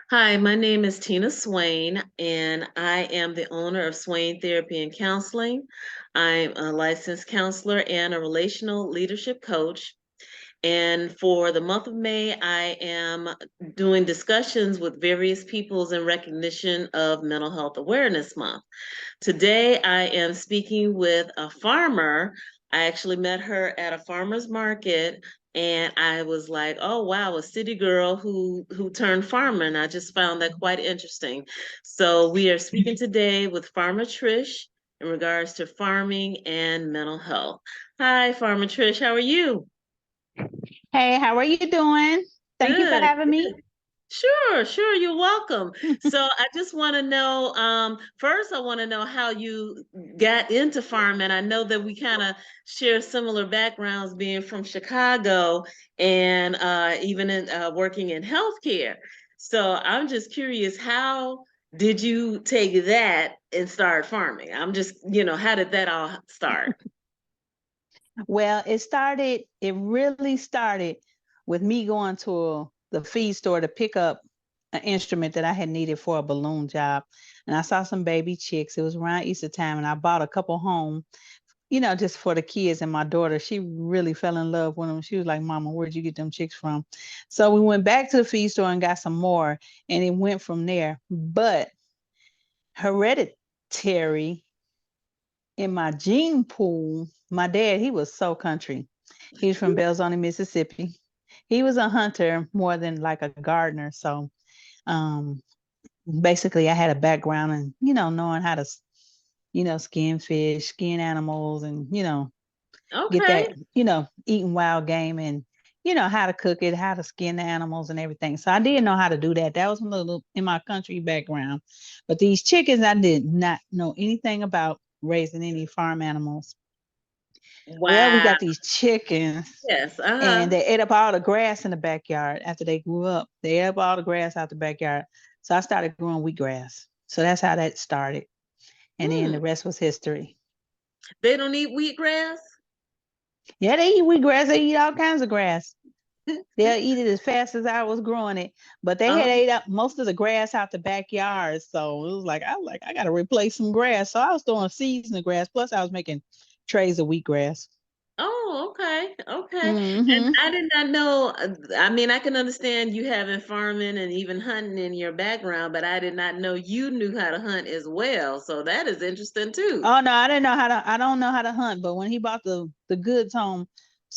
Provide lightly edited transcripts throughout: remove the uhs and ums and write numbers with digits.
Hi, my name is Tina Swain, and I am the owner of Swain Therapy and Counseling. I'm a licensed counselor and a relational leadership coach. And for the month of May, I am doing discussions with various peoples in recognition of Mental Health Awareness Month. Today, I am speaking with a farmer. I actually met her at a farmer's market, and I was like, "Oh wow, a city girl who turned farmer," and I just found that quite interesting. So we are speaking today with Farmer Trish in regards to farming and mental health. Hi, Farmer Trish, how are you? Hey, how are you doing? Thank you for Good. having me. Sure, sure, you're welcome. So I just want to know, first I want to know how you got into farming. I know that we kind of share similar backgrounds being from Chicago and even in working in healthcare. So I'm just curious, how did you take that and start farming? I'm just, how did that all start? Well, it really started with me going to the feed store to pick up an instrument that I had needed for a balloon job. And I saw some baby chicks. It was around Easter time, and I bought a couple home, just for the kids. And my daughter, she really fell in love with them. She was like, Mama, where'd you get them chicks from? So we went back to the feed store and got some more, and it went from there. But hereditary in my gene pool, my dad, he was so country. He was from Belzoni, Mississippi. He was a hunter more than like a gardener. So um, basically, I had a background in, knowing how to, skin fish, skin animals, and, get Okay. that, eating wild game and, how to cook it, how to skin the animals and everything. So I did know how to do that. That was a little in my country background. But these chickens, I did not know anything about raising any farm animals. Well, we Wow. got these chickens Yes. and Uh-huh. they ate up all the grass in the backyard after they grew up. They ate up all the grass out the backyard. So I started growing wheatgrass. So that's how that started. And then Hmm. the rest was history. They don't eat wheatgrass? Yeah, they eat wheatgrass. They eat all kinds of grass. They'll eat it as fast as I was growing it. But they had Oh. ate up most of the grass out the backyard. So it was like, I gotta replace some grass. So I was throwing seeds in the grass. Plus I was making trays of wheatgrass. Oh, okay. Okay. And Mm-hmm. I did not know, I mean, I can understand you having farming and even hunting in your background, but I did not know you knew how to hunt as well. So that is interesting too. Oh no, I don't know how to hunt, but when he bought the goods home,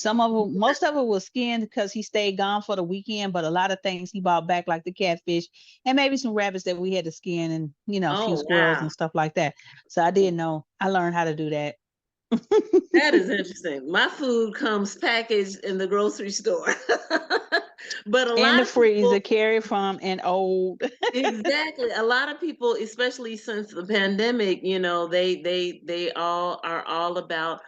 most of it was skinned because he stayed gone for the weekend, but a lot of things he bought back, like the catfish and maybe some rabbits that we had to skin, and a few Oh, squirrels wow. and stuff like that. So I didn't know. I learned how to do that. That is interesting. My food comes packaged in the grocery store. But a In lot the of people, freezer, carry from an old. exactly. A lot of people, especially since the pandemic, they all are all about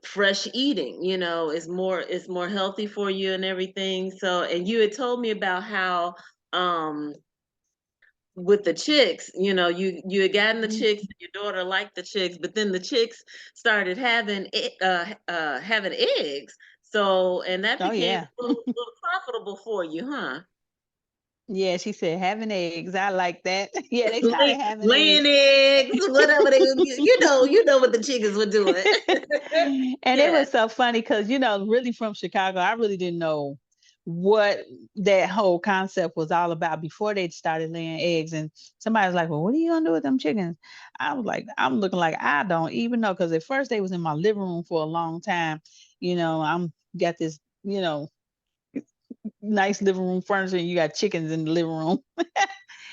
fresh eating, it's more healthy for you and everything. So, and you had told me about how um with the chicks, you had gotten the chicks and your daughter liked the chicks, but then the chicks started having eggs. So, and that Oh became yeah. a little profitable for you, huh? Yeah, she said having eggs. I like that. Yeah, they started Lay, having laying eggs. eggs, whatever they, you know what the chickens were doing. And it Yes. was so funny because, really from Chicago, I really didn't know what that whole concept was all about before they started laying eggs. And somebody was like, well, what are you gonna do with them chickens? I was like, I'm looking like I don't even know. Cause at first they was in my living room for a long time. I'm got this, nice living room furniture and you got chickens in the living room.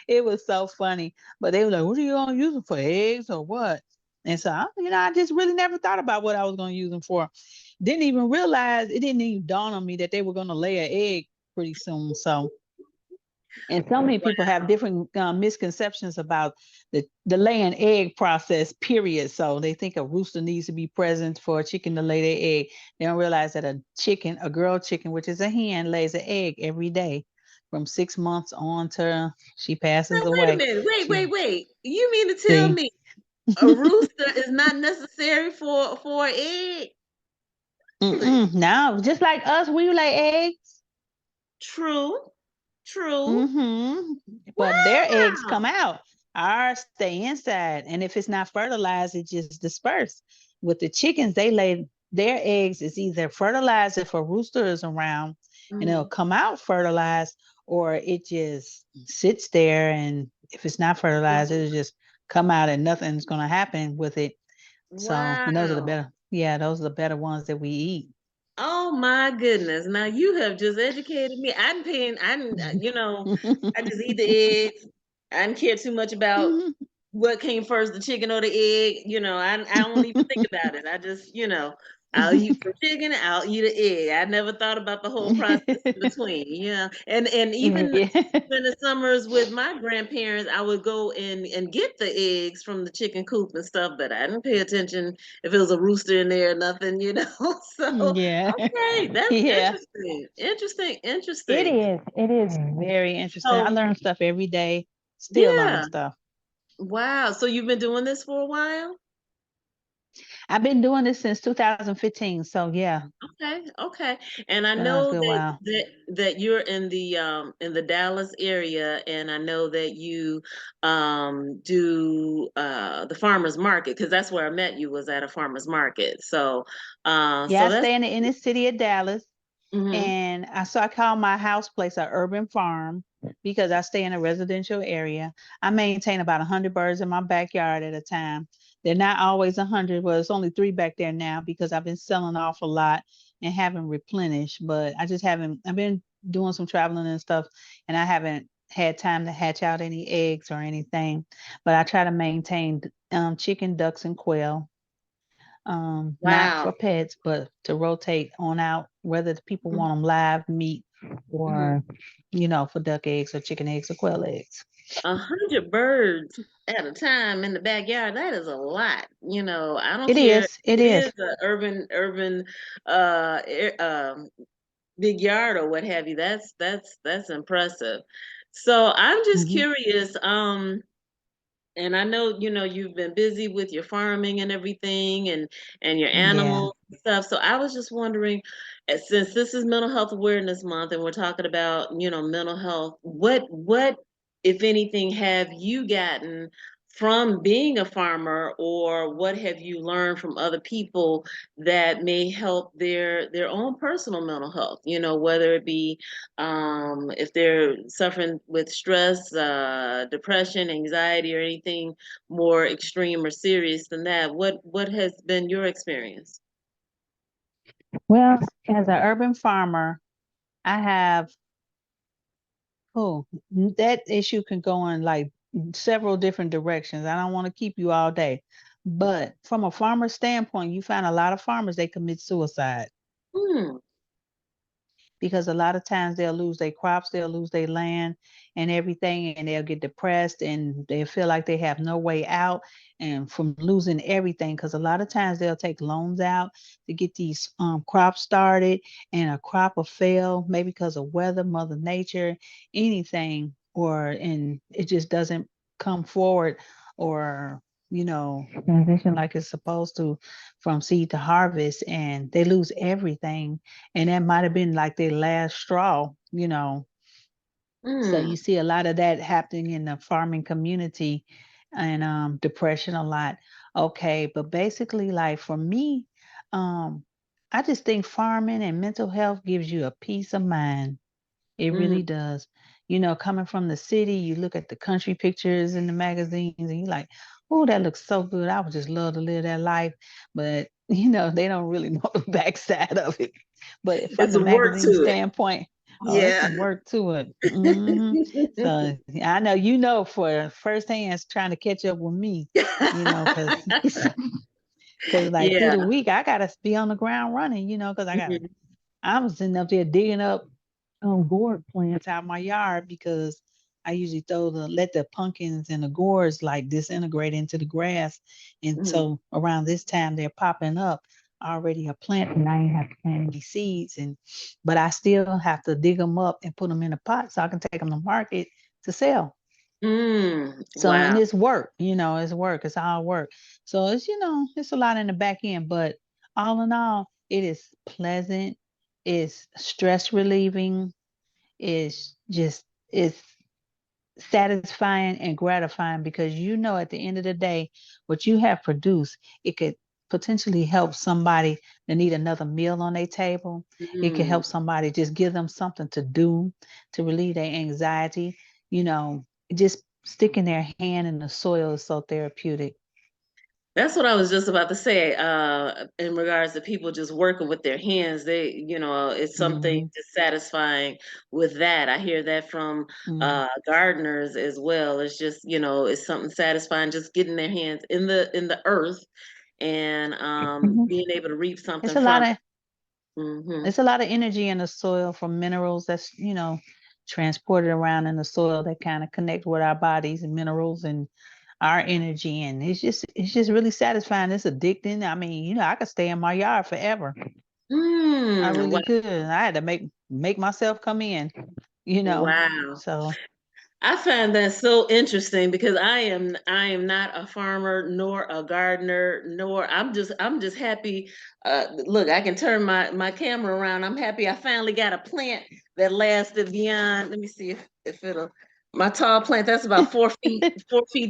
It was so funny. But they were like, what are you gonna use them for? Eggs or what? And so I just really never thought about what I was gonna use them for. Didn't even realize it didn't even dawn on me that they were gonna lay an egg pretty soon. So and so many people have different misconceptions about the laying egg process, period. So they think a rooster needs to be present for a chicken to lay their egg. They don't realize that a girl chicken, which is a hen, lays an egg every day from 6 months on to she passes Now, wait a away. minute. Wait, She wait, wait. You mean to tell see. me a rooster is not necessary for an egg? Really? No, just like us, we lay eggs. True. True. Mm-hmm. But their eggs come Wow. out. Ours stay inside. And if it's not fertilized, it just disperse. With the chickens, they lay their eggs is either fertilized if a rooster is around and it'll Mhm. come out fertilized, or it just sits there and if it's not fertilized, Mhm. it'll just come out and nothing's gonna happen with it. So and those are the Wow. better, yeah, those are the better ones that we eat. Oh my goodness. Now you have just educated me. I'm paying, I just eat the eggs. I don't care too much about what came first, the chicken or the egg. I don't even think about it. I just, I'll eat some chicken, I'll eat an egg. I never thought about the whole process in between. And even Yeah. in the summers with my grandparents, I would go and get the eggs from the chicken coop and stuff, but I didn't pay attention if it was a rooster in there or nothing. So Yeah. okay, that's Yeah. interesting. Interesting, It interesting. is. It is very interesting. I So learn stuff every day. Still learning yeah. stuff. Wow. So you've been doing this for a while? I've been doing this since 2015. So yeah, Okay, okay. And I a know good that while. you're in the Dallas area, and I know that you do the farmers market, because that's where I met you, was at a farmers market. Yeah, So I that's stay in the inner city of Dallas. hmm And I call my house place a urban farm because I stay in a residential area. I maintain about 100 birds in my backyard at a time. They're not always 100, but it's only three back there now because I've been selling off a lot and haven't replenished. But I just haven't. I've been doing some traveling and stuff, and I haven't had time to hatch out any eggs or anything. But I try to maintain chicken, ducks, and quail, not for wow. pets, but to rotate on out, whether the people Mhm. want them live meat Mhm. or, for duck eggs or chicken eggs or quail eggs. 100 birds at a time in the backyard, that is a lot. I don't It care. is. It It is. is a urban uh a- um big yard or what have you. That's impressive. So I'm just Hmm. curious. And I know, you've been busy with your farming and everything, and your Yeah. animals and stuff. So I was just wondering, since this is Mental Health Awareness Month and we're talking about, mental health, what if anything have you gotten from being a farmer, or what have you learned from other people that may help their own personal mental health, whether it be if they're suffering with stress, depression, anxiety, or anything more extreme or serious than that. What has been your experience? Well, as an urban farmer, I have, oh, that issue can go in like several different directions. I don't want to keep you all day. But from a farmer standpoint, you find a lot of farmers, they commit suicide Hmm. because a lot of times they'll lose their crops, they'll lose their land and everything, and they'll get depressed and they feel like they have no way out and from losing everything. Because a lot of times they'll take loans out to get these crops started, and a crop will fail, maybe because of weather, Mother Nature, anything, or and it just doesn't come forward or transition like it's supposed to from seed to harvest, and they lose everything, and that might have been like their last straw. So Hmm. you see a lot of that happening in the farming community, and depression a lot. Okay, but basically, like for me, um, I just think farming and mental health gives you a peace of mind. It really Hmm. does. Coming from the city, you look at the country pictures in the magazines and you're like, oh, that looks so good. I would just love to live that life. But, they don't really know the backside of it. But from It's the a work magazine to it. standpoint, oh, it's Yeah. some work to it. So I know for firsthand trying to catch up with me, because like through Yeah. the week I gotta be on the ground running, because Mhm. I'm sitting up there digging up gourd plants out my yard because I usually let the pumpkins and the gourds like disintegrate into the grass. And Mhm. so around this time they're popping up already a plant, and I ain't have to plant any seeds, but I still have to dig them up and put them in a pot so I can take them to market to sell. Mm. So, and Wow. it's work, it's work, it's all work. So it's a lot in the back end, but all in all, it is pleasant, it's stress relieving, it's just is satisfying and gratifying because you know at the end of the day what you have produced, it could potentially help somebody that need another meal on their table. It could Mm. help somebody, just give them something to do to relieve their anxiety. You know, just sticking their hand in the soil is so therapeutic. That's what I was just about to say. In regards to people just working with their hands, it's something Hmm. just satisfying with that. I hear that from Hmm. gardeners as well. It's just, it's something satisfying just getting their hands in the earth and Hmm. being able to reap It's something a lot from of it. Hmm. There's a lot of energy in the soil from minerals that's, transported around in the soil that kind of connect with our bodies and minerals and our energy. And it's just really satisfying. It's addicting. I mean, I could stay in my yard forever. I Mm, really could. I had to make myself come in, you know. wow. So I find that so interesting because I am not a farmer nor a gardener nor I'm just happy. Look, I can turn my camera around. I'm happy I finally got a plant that lasted beyond. Let me see if it'll. My tall plant that's about 4 feet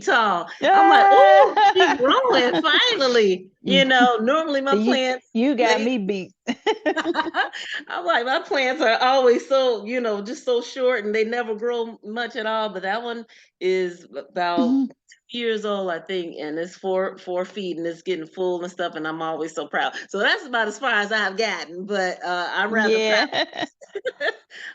tall. I'm like, oh, she growing finally. Normally my you plants you got they me beat. I'm like, my plants are always so, just so short and they never grow much at all. But that one is about 2 years old, I think, and it's 4 feet and it's getting full and stuff. And I'm always so proud. So that's about as far as I've gotten, but I'm rather proud. Yeah.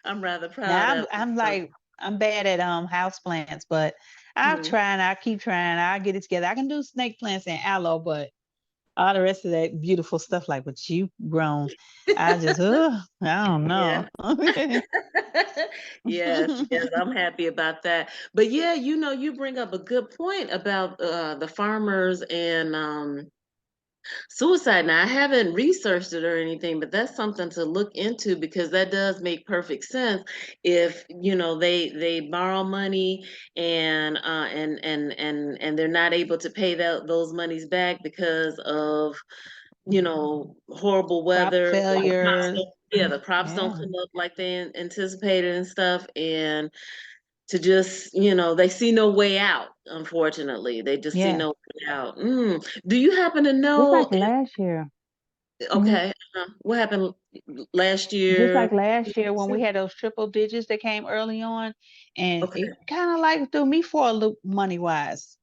I'm rather proud Now of it. So, I'm bad at house plants, but I've mhm. tried. I keep trying. I'll get it together. I can do snake plants and aloe, but all the rest of that beautiful stuff like what you grown, I don't Yeah. know. Yes, yes, I'm happy about that. But yeah, you bring up a good point about the farmers and suicide. Now, I haven't researched it or anything, but that's something to look into because that does make perfect sense. If they borrow money and they're not able to pay those monies back because of horrible Crop weather, or the crops failures. don't, yeah, the crops don't Yeah. come up like they anticipated and stuff, and to just, they see no way out. Unfortunately, they just see Yeah. no way out. Do you happen to Just know? like last year. Mhm. Okay. What happened last Just year? like last year when we had those triple digits that came early on, and Okay. it kind of like threw me for a loop money wise.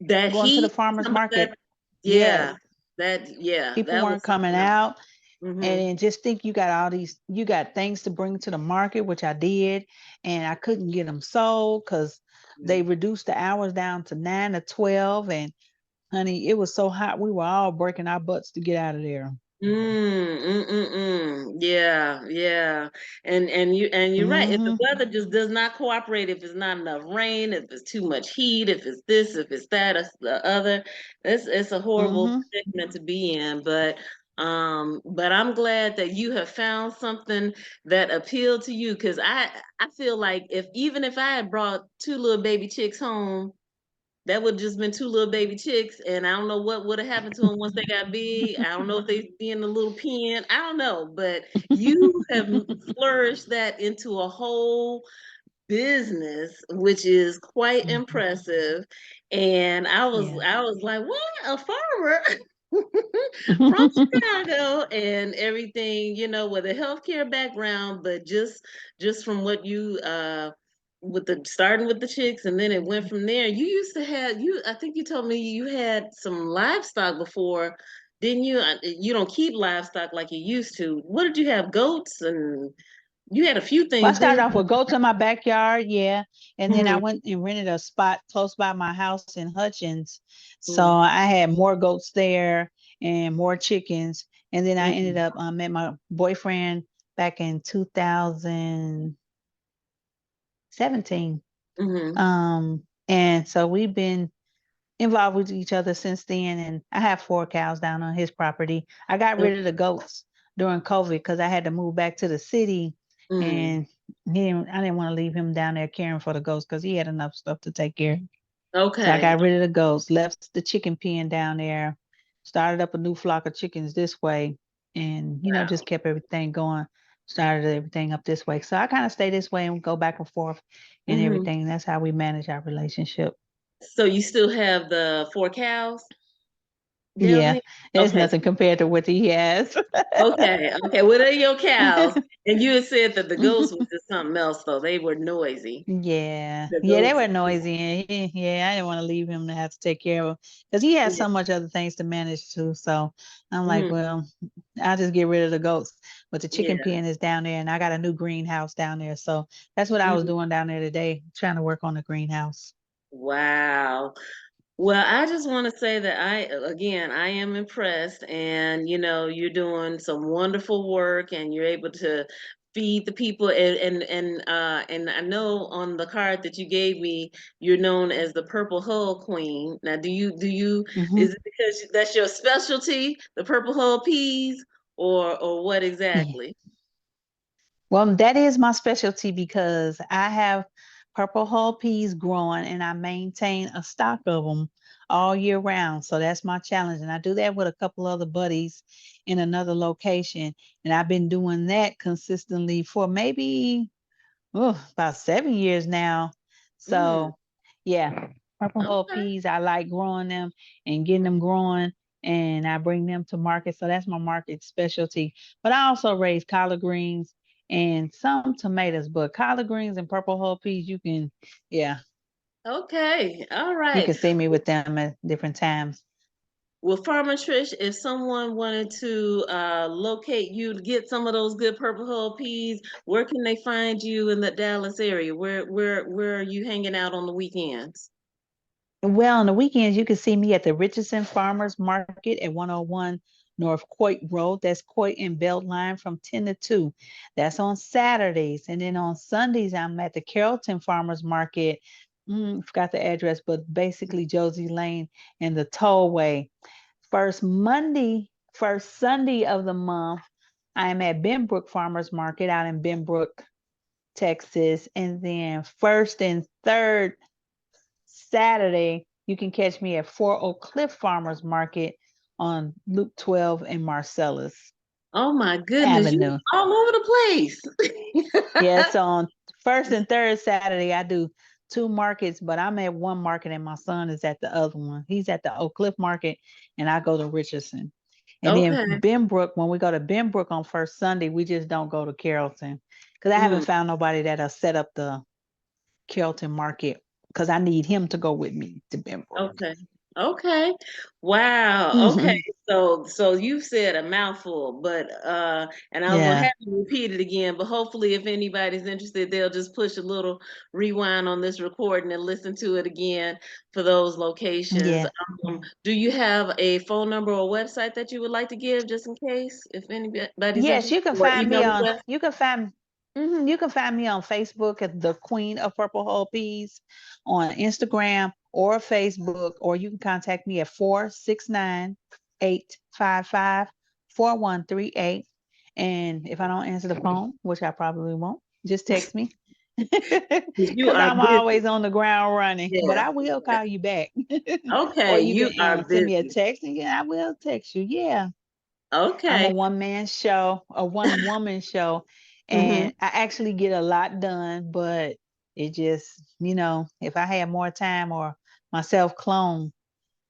That Going to the heat, farmers some of market. that, Yes. yeah, yeah, People that weren't was coming something else. out. And Hmm. then just think you got things to bring to the market, which I did, and I couldn't get them sold because they reduced the hours down to 9 to 12. And honey, it was so hot, we were all breaking our butts to get out of there. Yeah, yeah. And you're right. If the Hmm. weather just does not cooperate, if it's not enough rain, if it's too much heat, if it's this, if it's that, it's the other, it's a horrible Hmm. predicament to be in. But I'm glad that you have found something that appealed to you because I feel like even if I had brought two little baby chicks home, that would have just been two little baby chicks, and I don't know what would have happened to them once they got big. I don't know if they'd be in the little pen. I don't know, but you have flourished that into a whole business, which is quite Hmm. impressive. And I was Yeah. I was like, what, a farmer from Chicago and everything, with a healthcare background, but just from what you with the starting with the chicks and then it went from there. You used to have I think you told me you had some livestock before, didn't you? You don't keep livestock like you used to. What did you have? Goats, and you had a few Well, I things, started didn't off with goats in my backyard, yeah, and then I you? went and rented a spot close by my house in Hutchins. So Hmm. I had more goats there and more chickens. And then I ended Hmm. up met my boyfriend back in 2017. Hmm. And so we've been involved with each other since then. And I have 4 cows down on his property. I got rid of the goats during COVID because I had to move back to the city, Hmm. and I didn't want to leave him down there caring for the goats because he had enough stuff to take care of. So I Okay. got rid of the goats, left the chicken pen down there, started up a new flock of chickens this way, and just Wow. kept everything going. started everything up this way. So I kind of stay this way and go back and forth and Hmm. everything. That's how we manage our relationship. So you still have the 4 cows down Yeah, there? there's Okay. nothing compared to what he has. Okay. Okay. Well, they're your cows. And you had said that the goats was just something else, though. They were noisy. Yeah, The yeah, they goats. were noisy, and yeah, I didn't want to leave him to have to take care of because he has Yeah. so much other things to manage too. So I'm like, Hmm. well, I'll just get rid of the goats. But the chicken Yeah. pen is down there, and I got a new greenhouse down there. So that's what I was Mhm. doing down there today, trying to work on the greenhouse. Wow. Well, I just want to say that again, I am impressed, and you're doing some wonderful work, and you're able to feed the people, and I know on the card that you gave me, you're known as the Purple Hull Queen. Now, Hmm. is it because that's your specialty, the Purple Hull peas, or what exactly? Well, that is my specialty because I have purple hull peas growing and I maintain a stock of them all year round. So that's my challenge. And I do that with a couple other buddies in another location. And I've been doing that consistently for maybe about 7 years now. Mm, So, yeah, purple hull okay. peas, I like growing them and getting them growing, and I bring them to market. So that's my market specialty. But I also raise collard greens and some tomatoes. But collard greens and purple hull peas, yeah, Okay. All you right. can see me with them at different times. Well, Farmer Trish, if someone wanted to locate you to get some of those good Purple Hull peas, where can they find you in the Dallas area? Where are you hanging out on the weekends? Well, on the weekends, you can see me at the Richardson Farmers Market at 101 North Coit Road. That's Coit and Beltline from 10 to 2. That's on Saturdays. And then on Sundays, I'm at the Carrollton Farmers Market. Forgot the address, but basically Josie Lane and the Tollway. First Sunday of the month, I am at Benbrook Farmers Market out in Benbrook, Texas. And then first and third Saturday, you can catch me at 4 Oak Cliff Farmers Market on Loop 12 and Marcellus Oh my goodness, you Avenue. all over the Yeah, place. so on first and third Saturday, I do two markets, but I'm at one market and my son is at the other one. He's at the Oak Cliff Market and I go to Richardson. And then Okay. Benbrook, when we go to Benbrook on first Sunday, we just don't go to Carrollton because I haven't Mm, found nobody that'll set up the Carrollton Market because I need him to go with me to Benbrook. okay. Okay. Wow. Okay. Hmm. So you've said a mouthful, but and I will Yeah. have to repeat it again, but hopefully if anybody's interested, they'll just push a little rewind on this recording and listen to it again for those locations. Yeah. Do you have a phone number or website that you would like to give just in case if anybody's Yes, interested, you can or find me email on address? you can find me on Facebook at the Queen of Purple Hull Peas, on Instagram or Facebook, or you can contact me at 469-855-4138. And if I don't answer the phone, which I probably won't, just text me. 'Cause you Because are I'm busy. always on the ground running, but Yeah. I will call you back. Or Okay, you you can are send me a busy. text and yeah, I will text you. Yeah. I'm a Okay. one man show, a one woman show, Hmm. and I actually get a lot done, but it just, if I had more time or myself clone,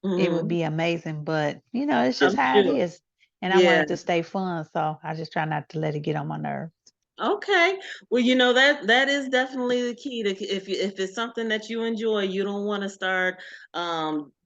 it would Hmm. be amazing. But, it's just I'm how it sure. is. And I want Yeah. it to stay fun. So I just try not to let it get on my nerve. Okay. Well, that is definitely the key to if it's something that you enjoy, you don't want to start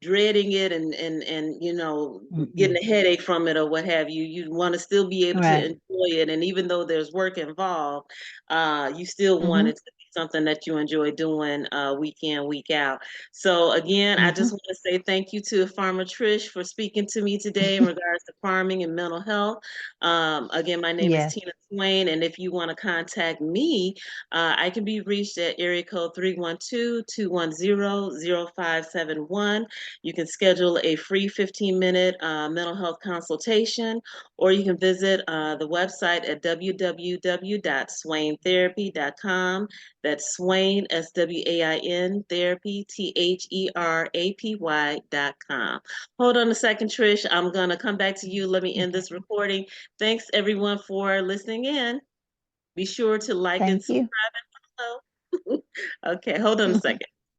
dreading it and getting Mm-mm. a headache from it or what have you. You want to still be able to Right. enjoy it, and even though there's work involved, you still want Mm-hmm. it to be something that you enjoy doing week in, week out. So again, I just Mm-hmm. want to say thank you to Farmer Trish for speaking to me today in regards to farming and mental health. Again, my name is Yes. Tina Swain, and if you want to contact me, I can be reached at area code 312-210-0571. You can schedule a free 15-minute mental health consultation, or you can visit the website at www.swaintherapy.com. That's Swain, Swain, therapy, therapy.com. Hold on a second, Trish. I'm going to come back to you. Let me end Okay. this recording. Thanks everyone for listening in. Be sure to like and Thank you. subscribe. Okay, hold on a second.